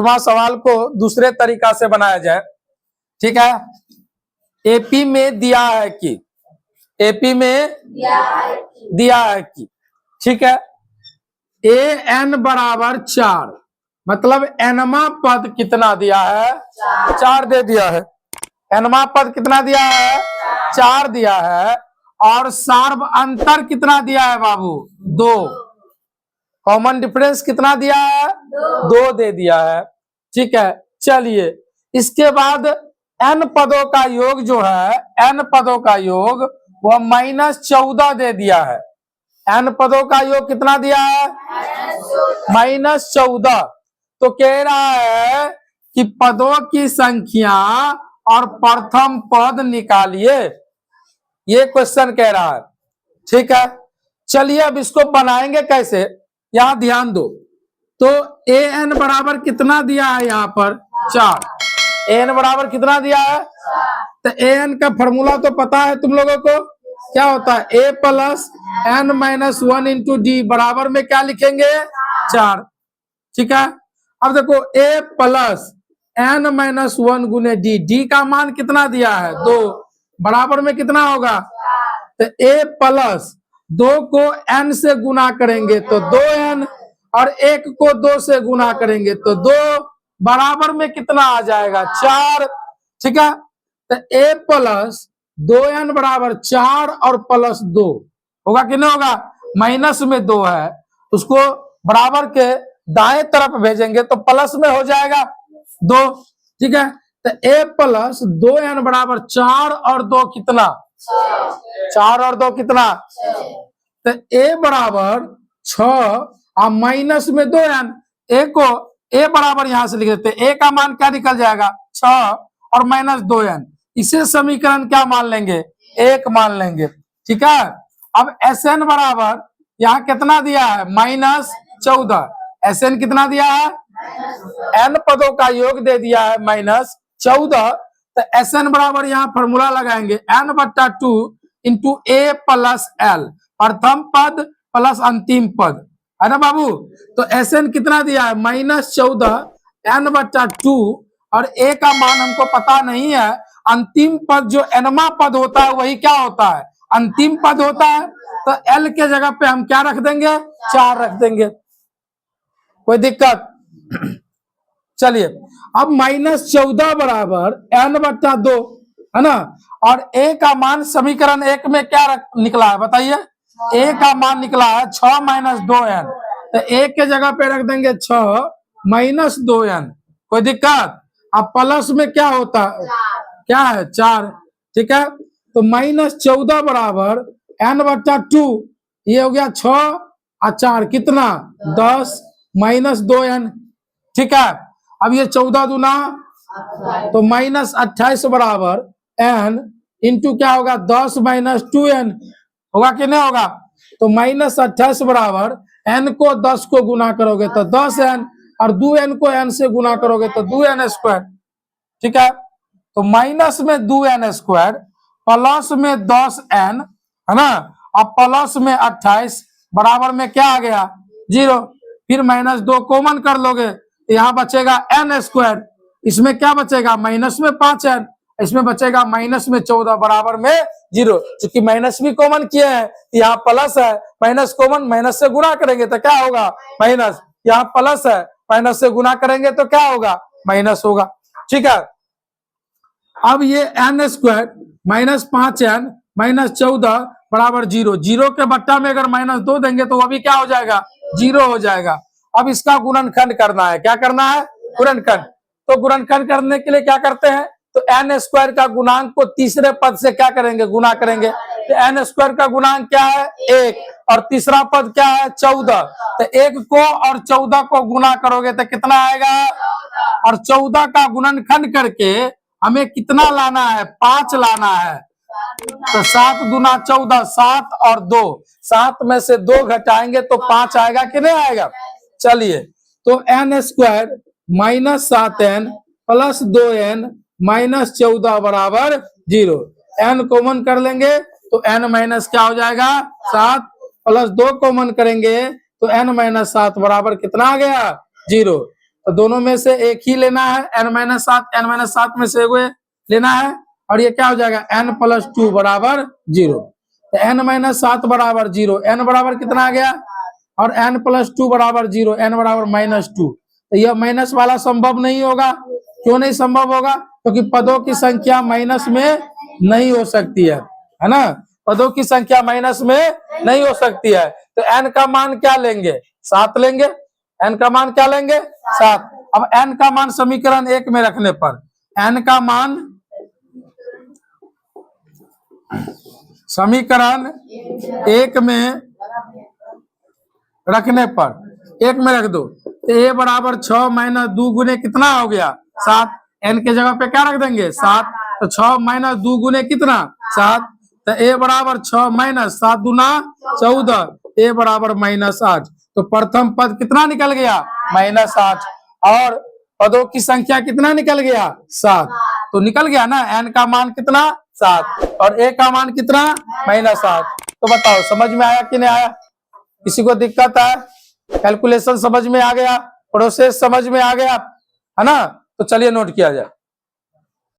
8वां सवाल को दूसरे तरीका से बनाया जाए। ठीक है, एपी में दिया है कि, एपी में दिया है कि, ठीक है, ए एन बराबर 4, मतलब एनमा पद कितना दिया है? 4 दे दिया है। एनमा पद कितना दिया है? 4 दिया है। और सार्व अंतर कितना दिया है बाबू? 2। कॉमन डिफरेंस कितना दिया है? 2 दे दिया है। ठीक है, चलिए इसके बाद एन पदों का योग जो है, एन पदों का योग वह -14 दे दिया है। एन पदों का योग कितना दिया है? -14। तो कह रहा है कि पदों की संख्या और प्रथम पद निकालिए, ये क्वेश्चन कह रहा है। ठीक है, चलिए अब इसको बनाएंगे कैसे, यहां ध्यान दो। तो ए एन बराबर कितना दिया है यहाँ पर? 4। ए एन बराबर कितना दिया है? तो ए एन का फॉर्मूला तो पता है तुम लोगों को, क्या होता है? A plus N minus 1 into D बराबर में क्या लिखेंगे? 4। ठीक है, अब देखो ए प्लस एन माइनस 1 गुने डी, डी का मान कितना दिया है? 2, बराबर में कितना होगा? तो ए प्लस 2 को एन से गुना करेंगे तो 2n, और 1 को 2 से गुना करेंगे तो 2, बराबर में कितना आ जाएगा? 4। ठीक है, तो a प्लस 2n बराबर 4 और प्लस 2 होगा कि नहीं होगा? माइनस में 2 है, उसको बराबर के दाएं तरफ भेजेंगे तो प्लस में हो जाएगा 2। ठीक है, तो a प्लस 2n बराबर 4 और 2 कितना? 4 और 2 कितना? तो a बराबर 6 और माइनस में 2n, a को a बराबर यहां से लिख देते हैं। a का मान क्या निकल जाएगा? 6 और माइनस 2n, इसे समीकरण क्या मान लेंगे? 1 मान लेंगे। ठीक है, अब Sn बराबर यहाँ कितना दिया है? -14। Sn कितना दिया है? n पदों का योग दे दिया है -14। तो Sn बराबर यहाँ फॉर्मूला लगाएंगे n/2 into a plus l, प्रथम पद प्लस अंतिम पद, है ना बाबू? तो Sn कितना दिया है? -14 n/2, और a का मान हमको पता नहीं है। अंतिम पद जो एनमा पद होता है वही क्या होता है? अंतिम पद होता है। तो l के जगह पे हम क्या रख देंगे? 4 रख देंगे, कोई दिक्कत? चलिए अब -14 बराबर n/2, है ना? और a का मान समीकरण 1 में क्या निकला है बताइए? a का मान निकला है 6 माइनस 2n, तो a के जगह पे रख देंगे 6 माइनस 2n, कोई दिक्कत? अब प्लस में क्या होता है? क्या है? 4। ठीक है, तो -14 बराबर n/2, ये हो गया 6 और 4 कितना? 10 माइनस 2n। ठीक है, अब ये 14 दूना तो -28 बराबर n इंटू क्या होगा? 10 माइनस 2n, होगा कि नहीं होगा? तो -28 बराबर n को 10 को गुना करोगे तो 10n, और 2n को n से गुना करोगे तो 2n²। ठीक है, तो माइनस में 2n² प्लस में 10n, है ना? अब प्लस में 28 बराबर में क्या आ गया? 0। फिर -2 कॉमन कर लोगे, यहाँ बचेगा n², इसमें क्या बचेगा? माइनस में 5n, इसमें बचेगा माइनस में 14 बराबर में 0। क्योंकि माइनस भी कॉमन किए हैं, यहाँ प्लस है, माइनस कॉमन, माइनस से गुना करेंगे तो क्या होगा? माइनस। यहाँ प्लस है, माइनस से गुना करेंगे तो क्या होगा? माइनस होगा। ठीक है, अब ये n² -5n -14 बराबर 0, 0 के बट्टा में अगर -2 देंगे तो वो भी क्या हो जाएगा? 0 हो जाएगा। अब इसका गुणनखंड करना है। क्या करना है? गुणनखंड। तो गुणनखंड करने के लिए क्या करते हैं? तो n² का गुणांक को तीसरे पद से क्या करेंगे? गुना करेंगे। तो n² का गुणांक क्या है? 1, और तीसरा पद क्या है? 14। तो 1 को और 14 को गुना करोगे तो कितना आएगा? और 14 का गुणनखंड करके हमें कितना लाना है? 5 लाना है। तो 7 दूना 14, 7 और 2, 7 में से 2 घटाएंगे तो 5 आएगा कि नहीं आएगा? चलिए, तो n² -7n प्लस 2n -14 बराबर 0। n कॉमन कर लेंगे तो n माइनस क्या हो जाएगा? 7, प्लस 2 कॉमन करेंगे तो n -7 बराबर कितना आ गया? 0। तो दोनों में से एक ही लेना है, n-7 में से एक लेना है, और ये क्या हो जाएगा n+2 बराबर 0। तो n-7 बराबर 0, n बराबर कितना आ गया, और n+2 बराबर 0, n बराबर -2। तो यह माइनस वाला संभव नहीं होगा। क्यों नहीं संभव होगा? क्योंकि पदों की संख्या माइनस में नहीं हो सकती है ना, पदों की संख्या माइनस में नहीं हो सकती है। तो n का मान क्या लेंगे, 7 लेंगे, n का मान क्या लेंगे 7। अब n का मान समीकरण 1 में रखने पर, n का मान समीकरण 1 में रखने पर, 1 में रख दो, तो a बराबर 6 - 2 गुने कितना हो गया 7, n के जगह पे क्या रख देंगे 7, तो 6 - 2 गुने कितना 7, तो a बराबर 6 - 7 दूना 14, a बराबर -8। तो प्रथम पद कितना निकल गया -8, और पदों की संख्या कितना निकल गया 7। तो निकल गया ना, n का मान कितना 7 और a का मान कितना -8। तो बताओ समझ में आया कि नहीं आया? किसी को दिक्कत है? कैलकुलेशन समझ में आ गया, प्रोसेस समझ में आ गया है ना? तो चलिए नोट किया जाए।